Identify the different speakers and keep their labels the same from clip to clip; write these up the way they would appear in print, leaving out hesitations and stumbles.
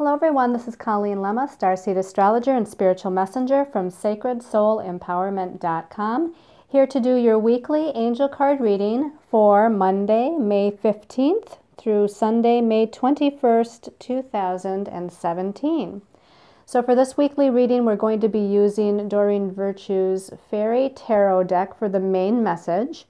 Speaker 1: Hello everyone, this is Colleen Lemma, Starseed Astrologer and Spiritual Messenger from SacredSoulEmpowerment.com, here to do your weekly angel card reading for Monday, May 15th through Sunday, May 21st, 2017. So for this weekly reading, we're going to be using Doreen Virtue's Fairy Tarot deck for the main message.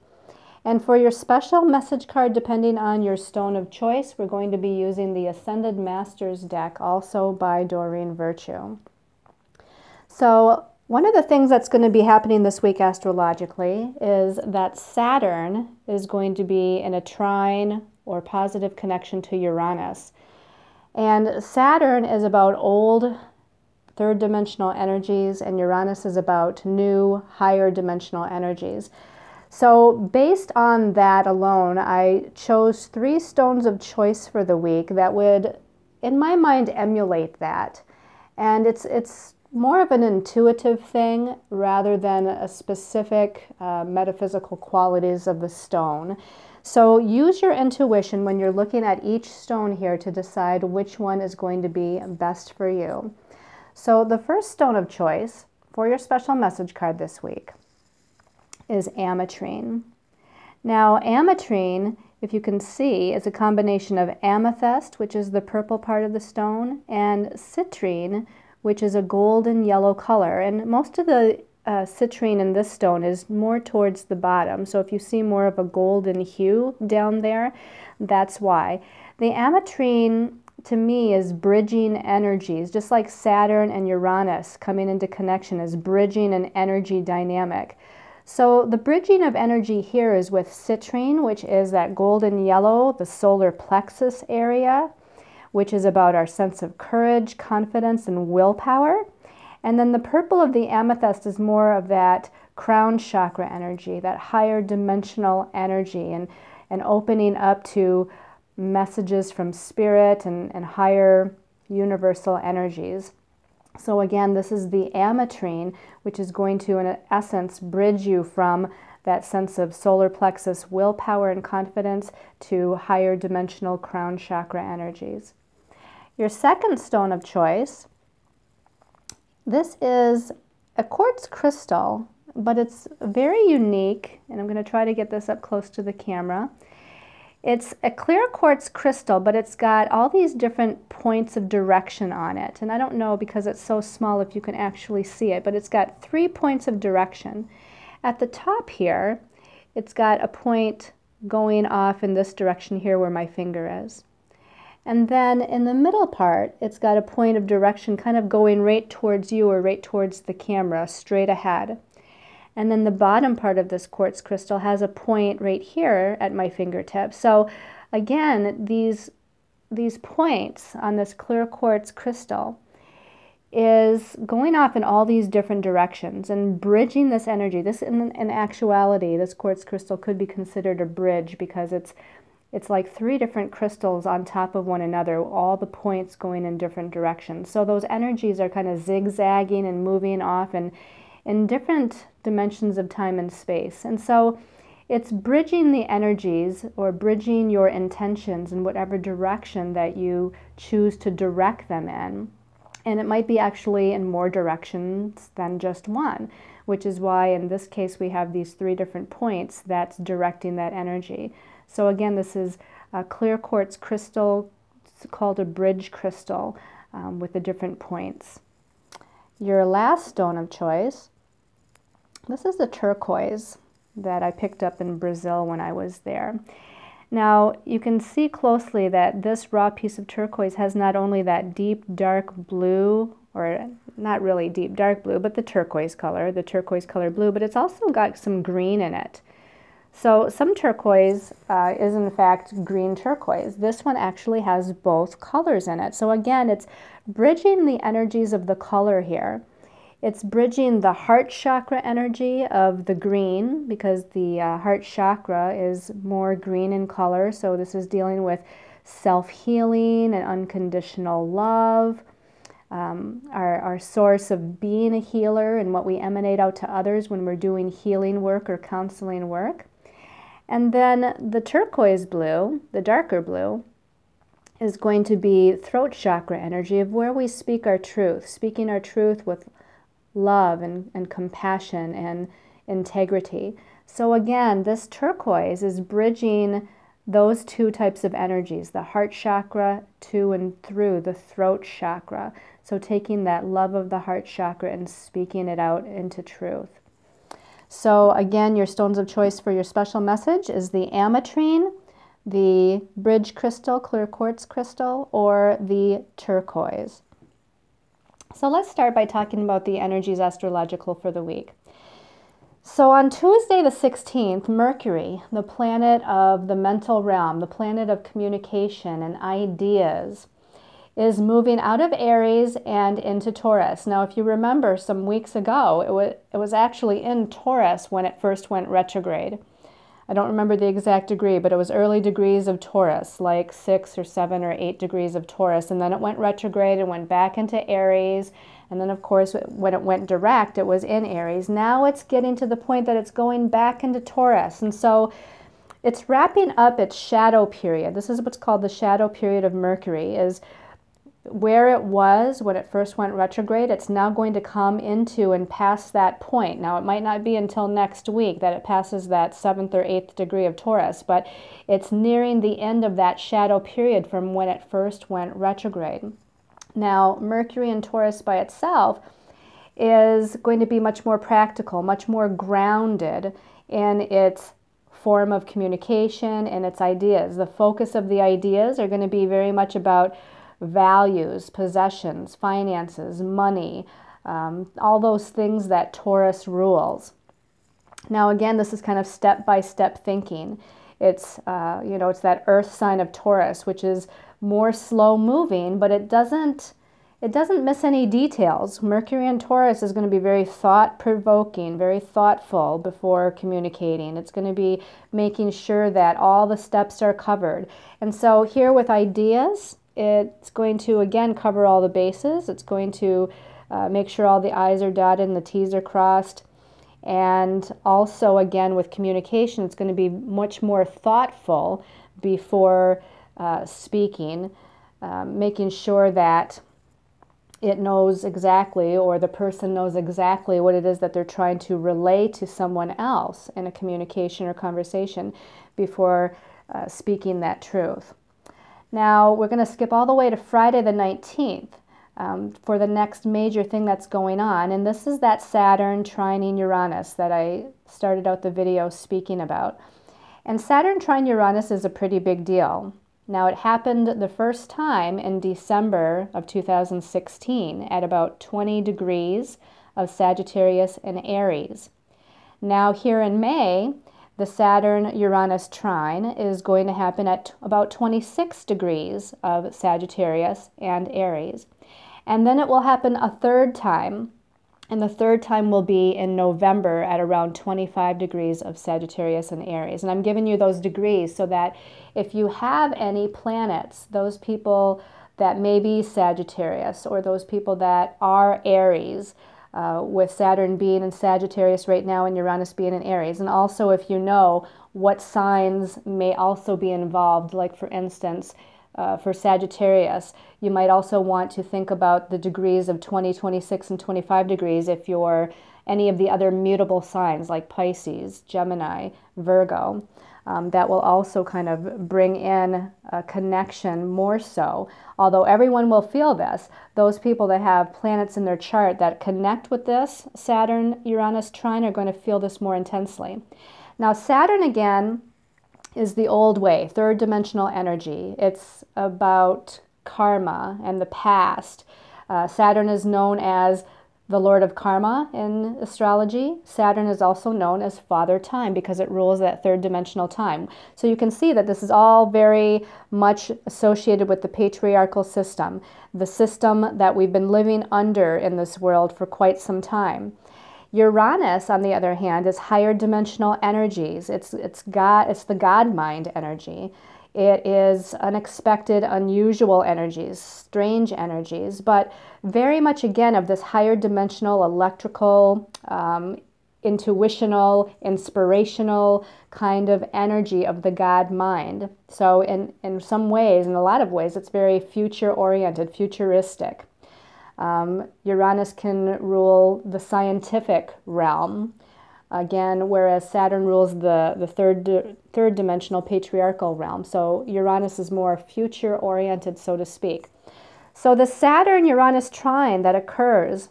Speaker 1: And for your special message card, depending on your stone of choice, we're going to be using the Ascended Masters deck, also by Doreen Virtue. So one of the things that's going to be happening this week astrologically is that Saturn is going to be in a trine or positive connection to Uranus. And Saturn is about old third dimensional energies, and Uranus is about new higher dimensional energies. So based on that alone, I chose 3 stones of choice for the week that would, in my mind, emulate that. And it's more of an intuitive thing rather than a specific metaphysical qualities of the stone. So use your intuition when you're looking at each stone here to decide which one is going to be best for you. So the first stone of choice for your special message card this week is ametrine. Now ametrine, if you can see, is a combination of amethyst, which is the purple part of the stone, and citrine, which is a golden yellow color. And most of the citrine in this stone is more towards the bottom. So if you see more of a golden hue down there, that's why. The ametrine to me is bridging energies, just like Saturn and Uranus coming into connection is bridging an energy dynamic. So the bridging of energy here is with citrine, which is that golden yellow, the solar plexus area, which is about our sense of courage, confidence, and willpower. And then the purple of the amethyst is more of that crown chakra energy, that higher dimensional energy, and opening up to messages from spirit and higher universal energies. So again, this is the ametrine, which is going to, in essence, bridge you from that sense of solar plexus willpower and confidence to higher dimensional crown chakra energies. Your second stone of choice, this is a quartz crystal, but it's very unique, and I'm going to try to get this up close to the camera. It's a clear quartz crystal, but it's got all these different points of direction on it. And I don't know, because it's so small, if you can actually see it, but it's got 3 points of direction. At the top here, it's got a point going off in this direction here where my finger is. And then in the middle part, it's got a point of direction kind of going right towards you or right towards the camera, straight ahead. And then the bottom part of this quartz crystal has a point right here at my fingertip. So again, these points on this clear quartz crystal is going off in all these different directions and bridging this energy. This, in actuality, this quartz crystal could be considered a bridge because it's like 3 different crystals on top of one another, all the points going in different directions. So those energies are kind of zigzagging and moving off and in different dimensions of time and space. And so it's bridging the energies or bridging your intentions in whatever direction that you choose to direct them in. And it might be actually in more directions than just one, which is why in this case we have these 3 different points that's directing that energy. So again, this is a clear quartz crystal. It's called a bridge crystal with the different points. Your last stone of choice, this is a turquoise that I picked up in Brazil when I was there. Now, you can see closely that this raw piece of turquoise has not only that deep dark blue, or not really deep dark blue, but the turquoise color blue, but it's also got some green in it. So some turquoise is in fact green turquoise. This one actually has both colors in it. So again, it's bridging the energies of the color here. It's bridging the heart chakra energy of the green, because the heart chakra is more green in color. So this is dealing with self-healing and unconditional love, our source of being a healer and what we emanate out to others when we're doing healing work or counseling work. And then the turquoise blue, the darker blue, is going to be throat chakra energy of where we speak our truth, speaking our truth with love and compassion and integrity. So again, this turquoise is bridging those two types of energies, the heart chakra to and through the throat chakra. So taking that love of the heart chakra and speaking it out into truth. So again, your stones of choice for your special message is the ametrine, the bridge crystal, clear quartz crystal, or the turquoise. So let's start by talking about the energies astrological for the week. So on Tuesday the 16th, Mercury, the planet of the mental realm, the planet of communication and ideas, is moving out of Aries and into Taurus. Now, if you remember some weeks ago, it was actually in Taurus when it first went retrograde. I don't remember the exact degree, but it was early degrees of Taurus, like 6 or 7 or 8 degrees of Taurus. And then it went retrograde and went back into Aries. And then, of course, when it went direct, it was in Aries. Now it's getting to the point that it's going back into Taurus. And so it's wrapping up its shadow period. This is what's called the shadow period of Mercury, is where it was when it first went retrograde. It's now going to come into and pass that point. Now, it might not be until next week that it passes that 7th or 8th degree of Taurus, but it's nearing the end of that shadow period from when it first went retrograde. Now, Mercury in Taurus by itself is going to be much more practical, much more grounded in its form of communication and its ideas. The focus of the ideas are going to be very much about values, possessions, finances, money, all those things that Taurus rules. Now, again, this is kind of step-by-step thinking. It's, it's that earth sign of Taurus, which is more slow-moving, but it doesn't miss any details. Mercury in Taurus is going to be very thought-provoking, very thoughtful before communicating. It's going to be making sure that all the steps are covered. And so here with ideas, it's going to, again, cover all the bases. It's going to make sure all the I's are dotted and the T's are crossed. And also, again, with communication, it's going to be much more thoughtful before speaking, making sure that it knows exactly, or the person knows exactly what it is that they're trying to relay to someone else in a communication or conversation before speaking that truth. Now, we're going to skip all the way to Friday the 19th for the next major thing that's going on, and this is that Saturn trine Uranus that I started out the video speaking about. And Saturn trine Uranus is a pretty big deal. Now, it happened the first time in December of 2016 at about 20 degrees of Sagittarius and Aries. Now, here in May, the Saturn-Uranus trine is going to happen at about 26 degrees of Sagittarius and Aries. And then it will happen a third time, and the third time will be in November at around 25 degrees of Sagittarius and Aries. And I'm giving you those degrees so that if you have any planets, those people that may be Sagittarius or those people that are Aries, with Saturn being in Sagittarius right now and Uranus being in Aries. And also if you know what signs may also be involved, like for instance, for Sagittarius, you might also want to think about the degrees of 20, 26, and 25 degrees if you're any of the other mutable signs like Pisces, Gemini, Virgo. That will also kind of bring in a connection more so. Although everyone will feel this, those people that have planets in their chart that connect with this Saturn-Uranus trine are going to feel this more intensely. Now, Saturn, again, is the old way, third dimensional energy. It's about karma and the past. Saturn is known as the Lord of Karma in astrology. Saturn is also known as Father Time because it rules that third dimensional time. So you can see that this is all very much associated with the patriarchal system, the system that we've been living under in this world for quite some time. Uranus, on the other hand, is higher dimensional energies. It's the God mind energy. It is unexpected, unusual energies, strange energies, but very much, again, of this higher dimensional electrical intuitional, inspirational kind of energy of the God mind. So in some ways, in a lot of ways, it's very future-oriented, futuristic. Uranus can rule the scientific realm, again, whereas Saturn rules the third dimensional patriarchal realm. So Uranus is more future-oriented, so to speak. So the Saturn-Uranus trine that occurs,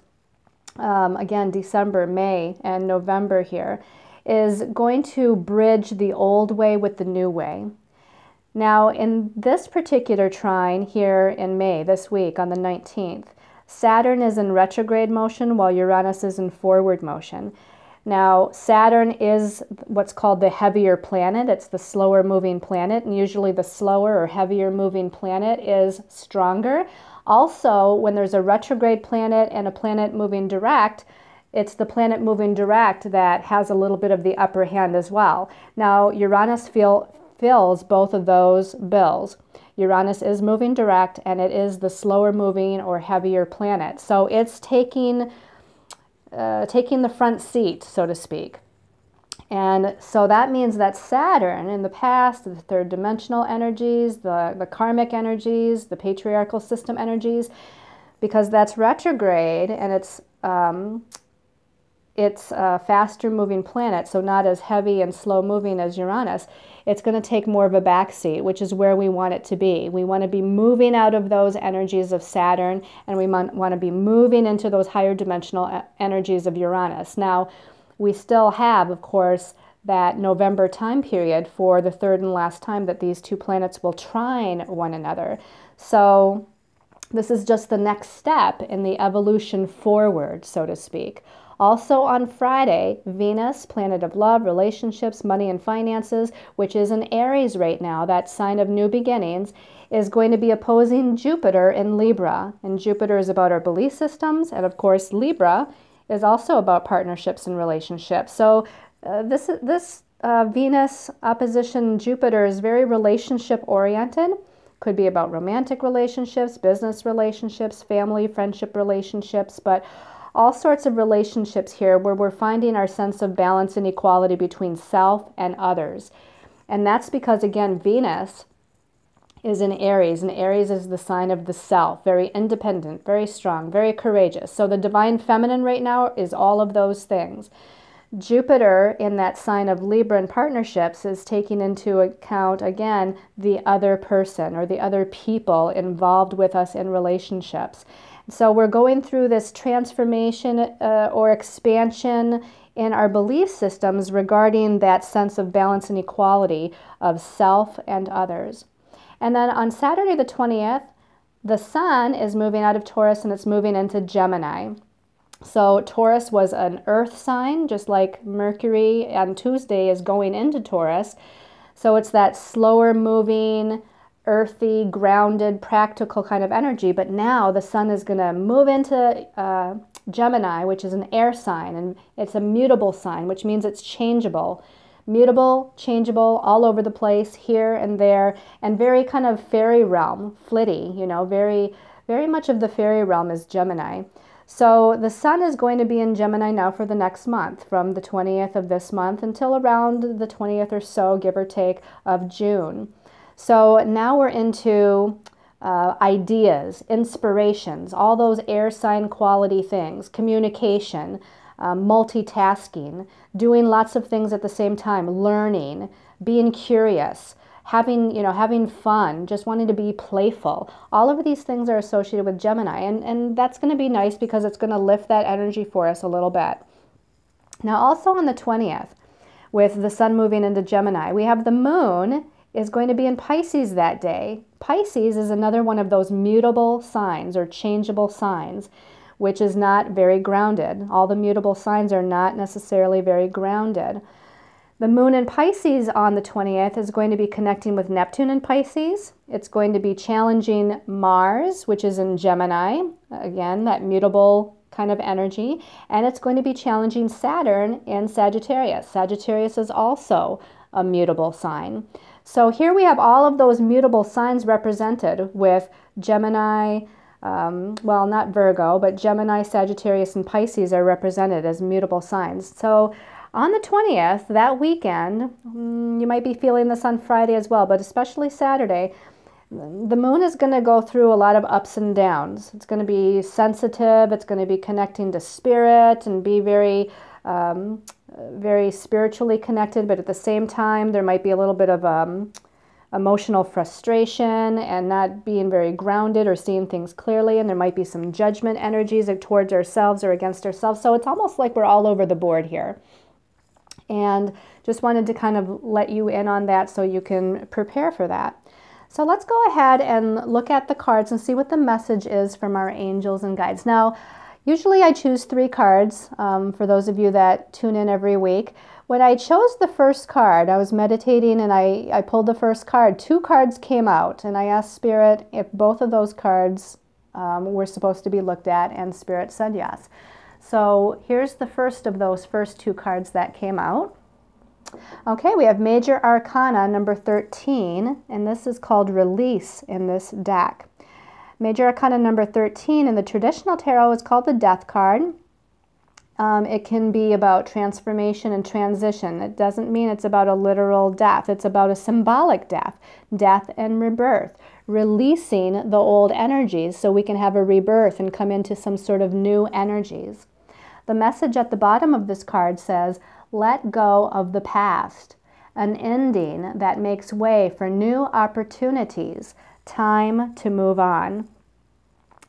Speaker 1: again, December, May, and November here, is going to bridge the old way with the new way. Now, in this particular trine here in May, this week on the 19th, Saturn is in retrograde motion while Uranus is in forward motion. Now, Saturn is what's called the heavier planet. It's the slower moving planet, and usually the slower or heavier moving planet is stronger. Also, when there's a retrograde planet and a planet moving direct, it's the planet moving direct that has a little bit of the upper hand as well. Now, Uranus fills both of those bills. Uranus is moving direct, and it is the slower moving or heavier planet. So it's taking the front seat, so to speak. And so that means that Saturn in the past, the third dimensional energies, the karmic energies, the patriarchal system energies, because that's retrograde and it's a faster moving planet, so not as heavy and slow moving as Uranus, it's going to take more of a backseat, which is where we want it to be. We want to be moving out of those energies of Saturn, and we want to be moving into those higher dimensional energies of Uranus. Now, we still have, of course, that November time period for the third and last time that these two planets will trine one another. So this is just the next step in the evolution forward, so to speak. Also on Friday, Venus, planet of love, relationships, money and finances, which is in Aries right now, that sign of new beginnings, is going to be opposing Jupiter in Libra. And Jupiter is about our belief systems, and of course Libra is also about partnerships and relationships. So this Venus opposition Jupiter is very relationship oriented. Could be about romantic relationships, business relationships, family, friendship relationships, but all sorts of relationships here where we're finding our sense of balance and equality between self and others. And that's because, again, Venus is in Aries, and Aries is the sign of the self, very independent, very strong, very courageous. So the divine feminine right now is all of those things. Jupiter in that sign of Libra and partnerships is taking into account, again, the other person or the other people involved with us in relationships. So we're going through this transformation or expansion in our belief systems regarding that sense of balance and equality of self and others. And then on Saturday the 20th, the sun is moving out of Taurus and it's moving into Gemini. So Taurus was an earth sign, just like Mercury on Tuesday is going into Taurus. So it's that slower moving, earthy, grounded, practical kind of energy. But now the sun is going to move into Gemini, which is an air sign, and it's a mutable sign, which means it's changeable. Mutable, changeable, all over the place, here and there, and very kind of fairy realm, flitty, you know, very, very much of the fairy realm is Gemini. So the sun is going to be in Gemini now for the next month, from the 20th of this month until around the 20th or so, give or take, of June. So now we're into ideas, inspirations, all those air sign quality things, communication, multitasking, doing lots of things at the same time, learning, being curious, having fun, just wanting to be playful. All of these things are associated with Gemini, and that's going to be nice because it's going to lift that energy for us a little bit. Now also on the 20th, with the sun moving into Gemini, we have the moon is going to be in Pisces that day. Pisces is another one of those mutable signs or changeable signs, which is not very grounded. All the mutable signs are not necessarily very grounded. The moon in Pisces on the 20th is going to be connecting with Neptune in Pisces. It's going to be challenging Mars, which is in Gemini, again, that mutable kind of energy, and it's going to be challenging Saturn in Sagittarius. Sagittarius is also a mutable sign. So here we have all of those mutable signs represented with Gemini, well, not Virgo, but Gemini, Sagittarius, and Pisces are represented as mutable signs. So on the 20th, that weekend, you might be feeling this on Friday as well, but especially Saturday, the moon is going to go through a lot of ups and downs. It's going to be sensitive. It's going to be connecting to spirit and be very, very spiritually connected. But at the same time, there might be a little bit of emotional frustration and not being very grounded or seeing things clearly. And there might be some judgment energies towards ourselves or against ourselves. So it's almost like we're all over the board here. And just wanted to kind of let you in on that so you can prepare for that. So let's go ahead and look at the cards and see what the message is from our angels and guides. Now, usually I choose 3 cards for those of you that tune in every week. When I chose the first card, I was meditating and I pulled the first card. 2 cards came out, and I asked Spirit if both of those cards were supposed to be looked at, and Spirit said yes. So here's the first of those first 2 cards that came out. Okay, we have Major Arcana number 13, and this is called Release in this deck. Major Arcana number 13 in the traditional tarot is called the Death card. It can be about transformation and transition. It doesn't mean it's about a literal death. It's about a symbolic death, death and rebirth, releasing the old energies so we can have a rebirth and come into some sort of new energies. The message at the bottom of this card says, let go of the past, an ending that makes way for new opportunities, time to move on.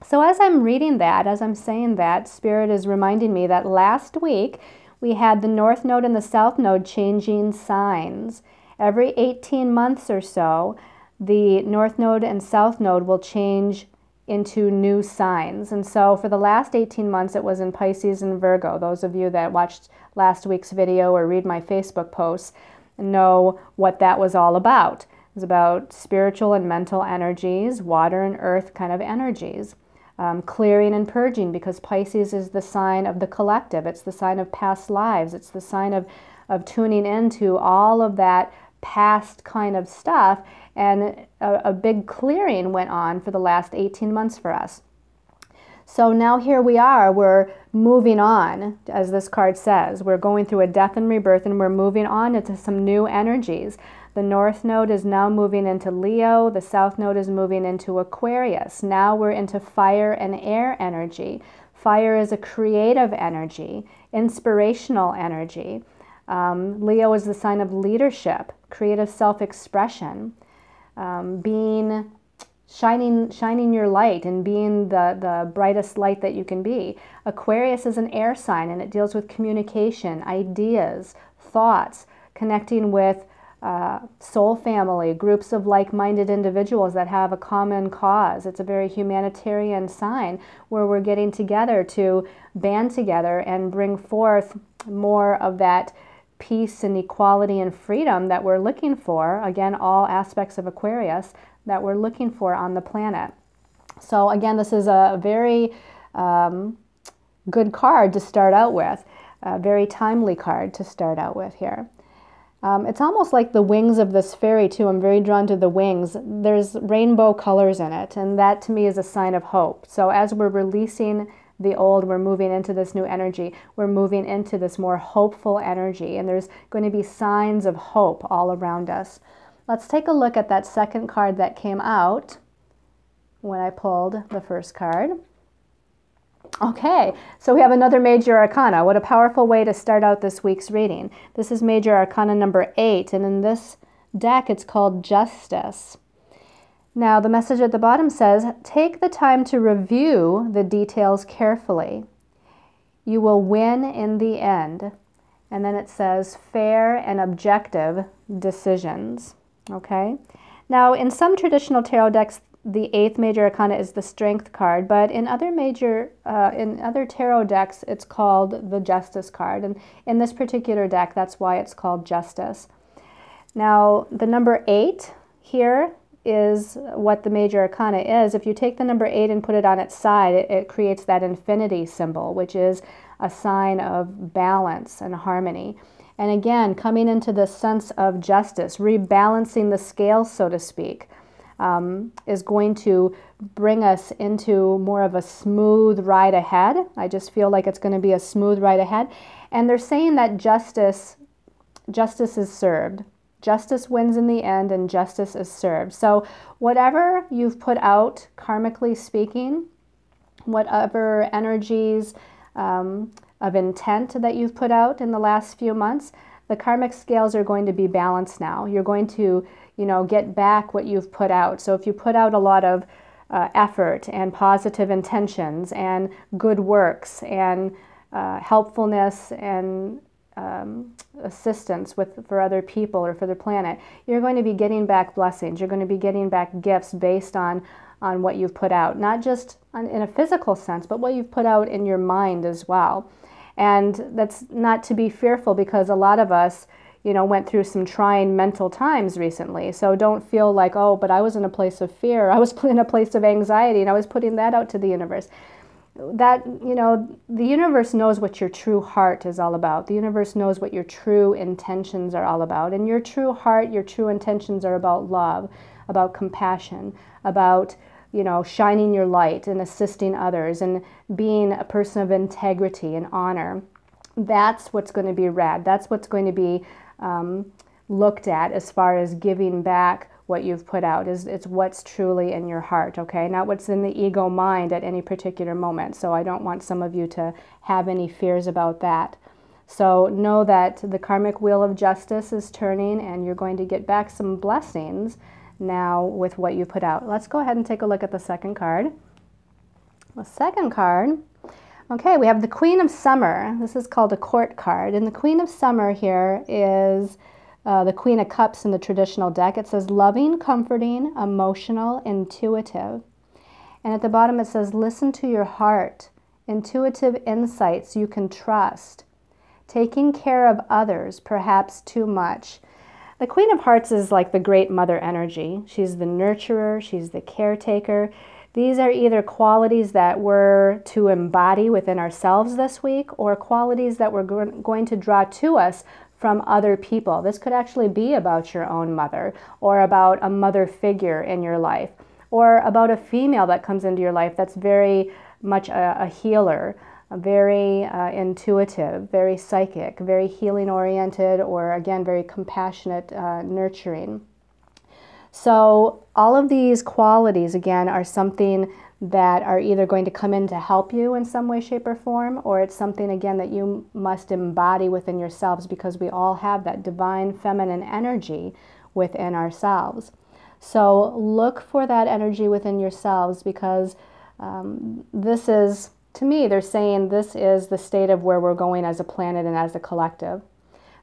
Speaker 1: So as I'm reading that, as I'm saying that, Spirit is reminding me that last week we had the North Node and the South Node changing signs. Every 18 months or so, the North Node and South Node will change into new signs. And so for the last 18 months, it was in Pisces and Virgo. Those of you that watched last week's video or read my Facebook posts know what that was all about. It was about spiritual and mental energies, water and earth kind of energies, clearing and purging, because Pisces is the sign of the collective. It's the sign of past lives. It's the sign of tuning into all of that past kind of stuff. And a big clearing went on for the last 18 months for us. So now here we are, we're moving on, as this card says. We're going through a death and rebirth, and we're moving on into some new energies. The North Node is now moving into Leo. The South Node is moving into Aquarius. Now we're into fire and air energy. Fire is a creative energy, inspirational energy. Leo is the sign of leadership, creative self-expression. Shining your light and being the brightest light that you can be. Aquarius is an air sign, and it deals with communication, ideas, thoughts, connecting with soul family, groups of like-minded individuals that have a common cause. It's a very humanitarian sign where we're getting together to band together and bring forth more of that peace and equality and freedom that we're looking for. Again, all aspects of Aquarius that we're looking for on the planet. So again, this is a very good card to start out with, a very timely card to start out with here. It's almost like the wings of this fairy too. I'm very drawn to the wings. There's rainbow colors in it, and that to me is a sign of hope. So as we're releasing the old, we're moving into this new energy. We're moving into this more hopeful energy, and there's going to be signs of hope all around us. Let's take a look at that second card that came out when I pulled the first card. Okay, so we have another Major Arcana. What a powerful way to start out this week's reading. This is Major Arcana number 8, and in this deck it's called Justice. Now, the message at the bottom says, take the time to review the details carefully. You will win in the end. And then it says, fair and objective decisions. Okay? Now, in some traditional tarot decks, the 8th Major Arcana is the Strength card, but in other tarot decks, it's called the Justice card. And in this particular deck, that's why it's called Justice. Now, the number 8 here is what the Major Arcana is. If you take the number 8 and put it on its side, it creates that infinity symbol, which is a sign of balance and harmony. And again, coming into the sense of justice, rebalancing the scales, so to speak. is going to bring us into more of a smooth ride ahead. I just feel like it's going to be a smooth ride ahead. And they're saying that justice is served. Justice wins in the end, and justice is served. So whatever you've put out, karmically speaking, whatever energies of intent that you've put out in the last few months, the karmic scales are going to be balanced now. You're going to, get back what you've put out. So if you put out a lot of effort and positive intentions and good works and helpfulness and assistance for other people or for the planet, you're going to be getting back blessings. You're going to be getting back gifts based on what you've put out, not just in a physical sense, but what you've put out in your mind as well. And that's not to be fearful, because a lot of us, went through some trying mental times recently. So don't feel like, oh, but I was in a place of fear. I was in a place of anxiety, and I was putting that out to the universe. That, the universe knows what your true heart is all about. The universe knows what your true intentions are all about. And your true heart, your true intentions are about love, about compassion, about, shining your light and assisting others and being a person of integrity and honor. That's what's going to be read. That's what's going to be looked at as far as giving back what you've put out. It's what's truly in your heart, okay? Not what's in the ego mind at any particular moment. So I don't want some of you to have any fears about that. So know that the karmic wheel of justice is turning, and you're going to get back some blessings now with what you put out. Let's go ahead and take a look at the second card. The second card, okay, we have the Queen of Summer. This is called a court card. And the Queen of Summer here is the Queen of Cups in the traditional deck. It says loving, comforting, emotional, intuitive. And at the bottom it says listen to your heart, intuitive insights you can trust, taking care of others, perhaps too much. The Queen of Hearts is like the great mother energy. She's the nurturer, she's the caretaker. These are either qualities that we're to embody within ourselves this week, or qualities that we're going to draw to us from other people. This could actually be about your own mother, or about a mother figure in your life, or about a female that comes into your life that's very much a healer, very intuitive, very psychic, very healing oriented, or again, very compassionate, nurturing. So all of these qualities, again, are something that are either going to come in to help you in some way, shape, or form, or it's something, again, that you must embody within yourselves, because we all have that divine feminine energy within ourselves. So look for that energy within yourselves, because this is, to me, they're saying this is the state of where we're going as a planet and as a collective.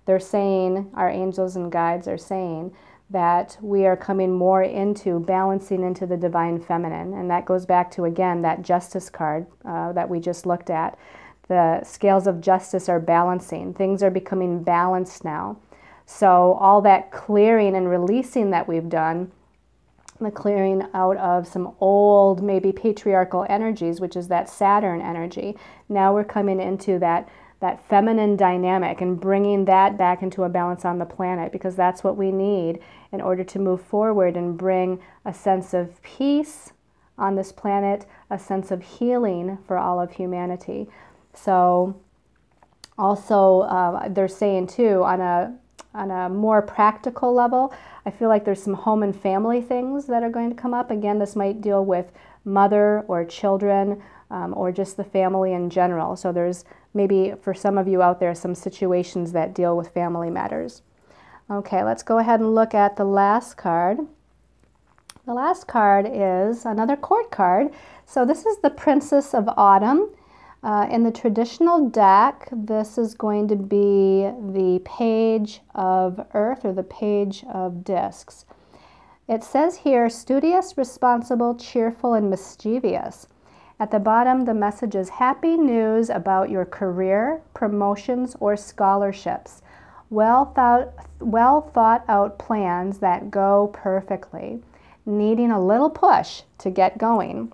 Speaker 1: They're saying, our angels and guides are saying, that we are coming more into balancing into the divine feminine. And that goes back to, again, that justice card that we just looked at. The scales of justice are balancing. Things are becoming balanced now. So all that clearing and releasing that we've done, the clearing out of some old, maybe patriarchal energies, which is that Saturn energy. Now we're coming into that feminine dynamic and bringing that back into a balance on the planet, because that's what we need in order to move forward and bring a sense of peace on this planet, a sense of healing for all of humanity. So also they're saying too, on a more practical level, I feel like there's some home and family things that are going to come up. Again, this might deal with mother or children, or just the family in general. So there's maybe for some of you out there some situations that deal with family matters. Okay, let's go ahead and look at the last card. The last card is another court card. So this is the Princess of Autumn. In the traditional deck, this is going to be the Page of Earth, or the Page of Discs. It says here, studious, responsible, cheerful, and mischievous. At the bottom, the message is happy news about your career, promotions, or scholarships. Well thought out plans that go perfectly, needing a little push to get going.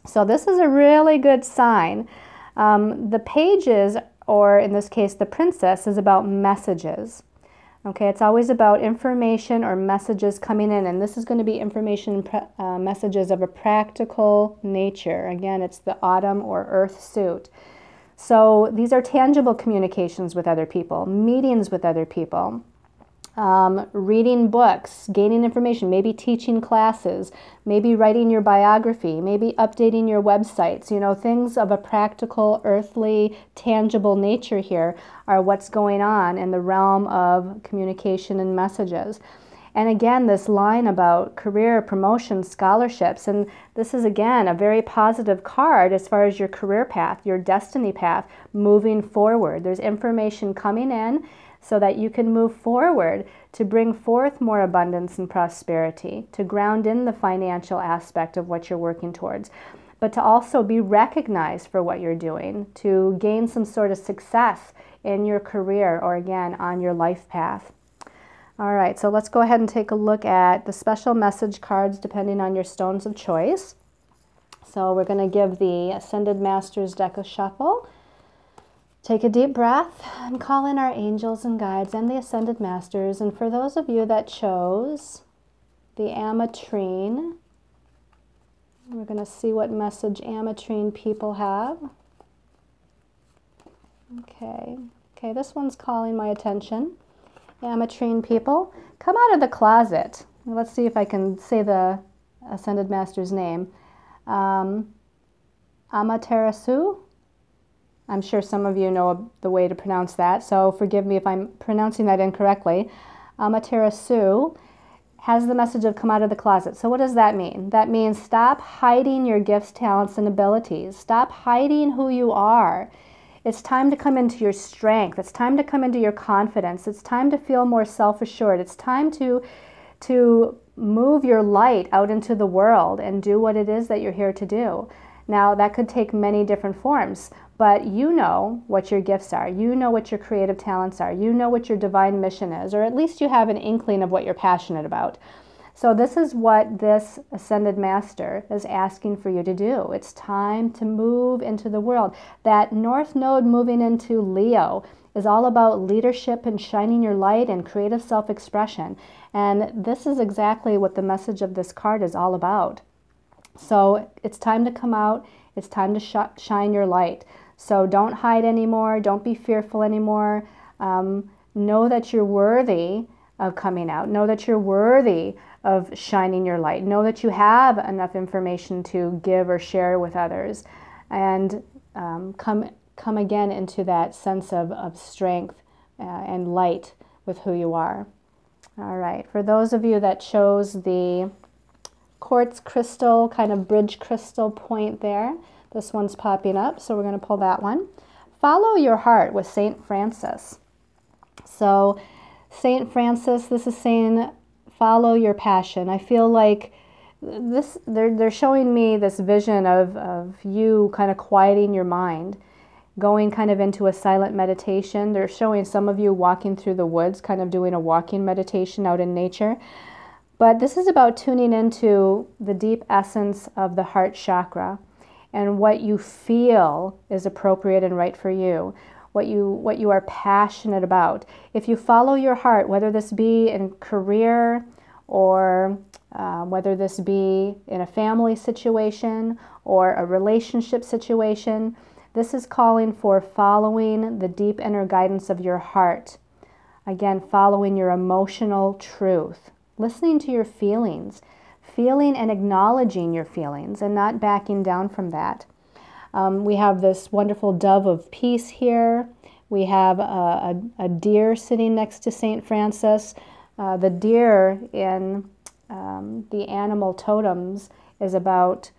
Speaker 1: So this is a really good sign. The pages, or in this case, the princess, is about messages. Okay, it's always about information or messages coming in, and this is going to be information messages of a practical nature. Again, it's the autumn or earth suit. So these are tangible communications with other people, meetings with other people, reading books, gaining information, maybe teaching classes, maybe writing your biography, maybe updating your websites. You know, things of a practical, earthly, tangible nature here are what's going on in the realm of communication and messages. And again, this line about career, promotion, scholarships, and this is again a very positive card as far as your career path, your destiny path, moving forward. There's information coming in so that you can move forward to bring forth more abundance and prosperity, to ground in the financial aspect of what you're working towards, but to also be recognized for what you're doing, to gain some sort of success in your career or again on your life path. All right, so let's go ahead and take a look at the special message cards depending on your stones of choice. So we're going to give the Ascended Masters deck a shuffle. Take a deep breath and call in our angels and guides and the Ascended Masters. And for those of you that chose the trine, we're going to see what message trine people have. Okay, this one's calling my attention. Trine people, come out of the closet. Let's see if I can say the Ascended Master's name. Amaterasu. I'm sure some of you know the way to pronounce that, so forgive me if I'm pronouncing that incorrectly. Amaterasu has the message of come out of the closet. So what does that mean? That means stop hiding your gifts, talents, and abilities. Stop hiding who you are. It's time to come into your strength. It's time to come into your confidence. It's time to feel more self-assured. It's time to move your light out into the world and do what it is that you're here to do. Now, that could take many different forms, but you know what your gifts are. You know what your creative talents are. You know what your divine mission is, or at least you have an inkling of what you're passionate about. So this is what this Ascended Master is asking for you to do. It's time to move into the world. That North Node moving into Leo is all about leadership and shining your light and creative self-expression. And this is exactly what the message of this card is all about. So it's time to come out. It's time to shine your light. So don't hide anymore. Don't be fearful anymore. Know that you're worthy of coming out. Know that you're worthy of shining your light. Know that you have enough information to give or share with others. And come again into that sense of strength and light with who you are. All right. For those of you that chose the quartz crystal, kind of bridge crystal point there, this one's popping up, so we're going to pull that one. Follow your heart with St. Francis. So St. Francis, this is saying follow your passion. I feel like this, they're showing me this vision of you kind of quieting your mind, going kind of into a silent meditation. They're showing some of you walking through the woods, kind of doing a walking meditation out in nature. But this is about tuning into the deep essence of the heart chakra and what you feel is appropriate and right for you, what you are passionate about. If you follow your heart, whether this be in career or whether this be in a family situation or a relationship situation, this is calling for following the deep inner guidance of your heart. Again, following your emotional truth. Listening to your feelings, feeling and acknowledging your feelings and not backing down from that. We have this wonderful dove of peace here. We have a deer sitting next to St. Francis. The deer in the animal totems is about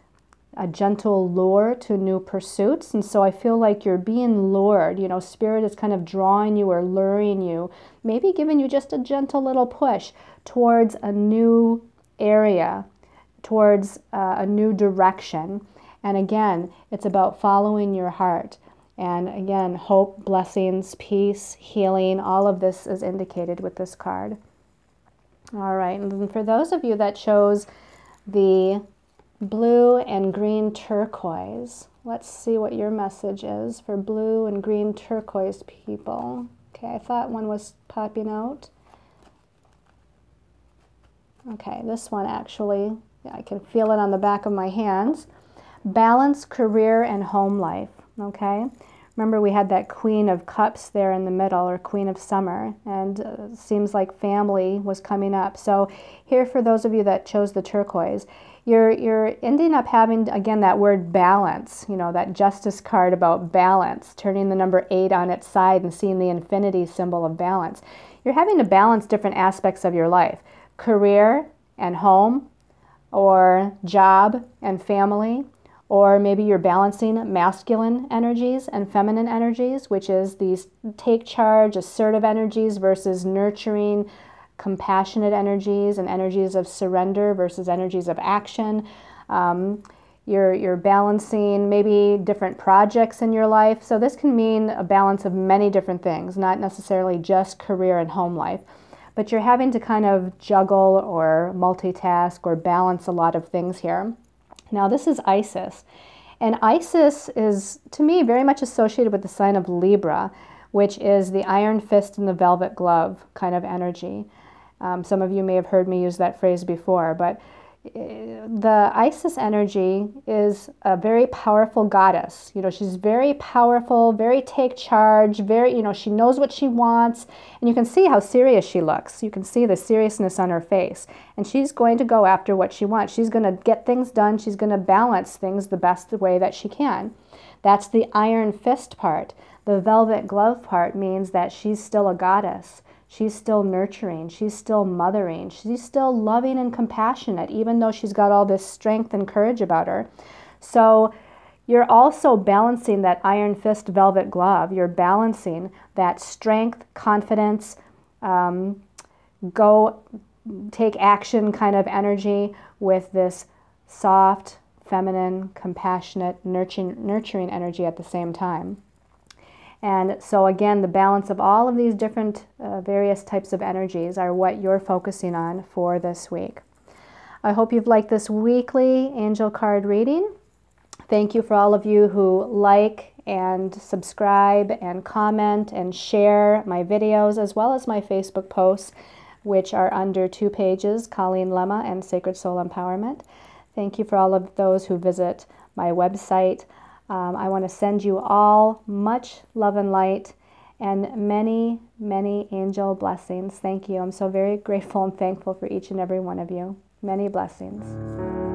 Speaker 1: a gentle lure to new pursuits. And so I feel like you're being lured. You know, Spirit is kind of drawing you or luring you, maybe giving you just a gentle little push towards a new area, towards a new direction. And again, it's about following your heart. And again, hope, blessings, peace, healing, all of this is indicated with this card. All right, and for those of you that chose the blue and green turquoise, let's see what your message is for blue and green turquoise people. Okay, I thought one was popping out. Okay, this one actually, I can feel it on the back of my hands. Balance, career, and home life, okay? Remember we had that Queen of Cups there in the middle, or Queen of Summer, and it seems like family was coming up. So here, for those of you that chose the turquoise, you're ending up having, again, that word balance, you know, that Justice card about balance, turning the number 8 on its side and seeing the infinity symbol of balance. You're having to balance different aspects of your life, career and home, or job and family, or maybe you're balancing masculine energies and feminine energies, which is these take charge, assertive energies versus nurturing, compassionate energies, and energies of surrender versus energies of action. You're balancing maybe different projects in your life. So this can mean a balance of many different things, not necessarily just career and home life. But you're having to kind of juggle or multitask or balance a lot of things here. Now this is Isis, and Isis is, to me, very much associated with the sign of Libra, which is the iron fist and the velvet glove kind of energy. Some of you may have heard me use that phrase before, but the Isis energy is a very powerful goddess. You know, she's very powerful, very take charge, very, you know, she knows what she wants, and you can see how serious she looks. You can see the seriousness on her face, and she's going to go after what she wants. She's going to get things done. She's going to balance things the best way that she can. That's the iron fist part. The velvet glove part means that she's still a goddess. She's still nurturing, she's still mothering, she's still loving and compassionate, even though she's got all this strength and courage about her. So you're also balancing that iron fist velvet glove. You're balancing that strength, confidence, go take action kind of energy with this soft, feminine, compassionate, nurturing energy at the same time. And so again, the balance of all of these different various types of energies are what you're focusing on for this week. I hope you've liked this weekly angel card reading. Thank you for all of you who like and subscribe and comment and share my videos, as well as my Facebook posts, which are under 2 pages, Colleen Lemma and Sacred Soul Empowerment. Thank you for all of those who visit my website. I want to send you all much love and light and many, many angel blessings. Thank you. I'm so very grateful and thankful for each and every one of you. Many blessings.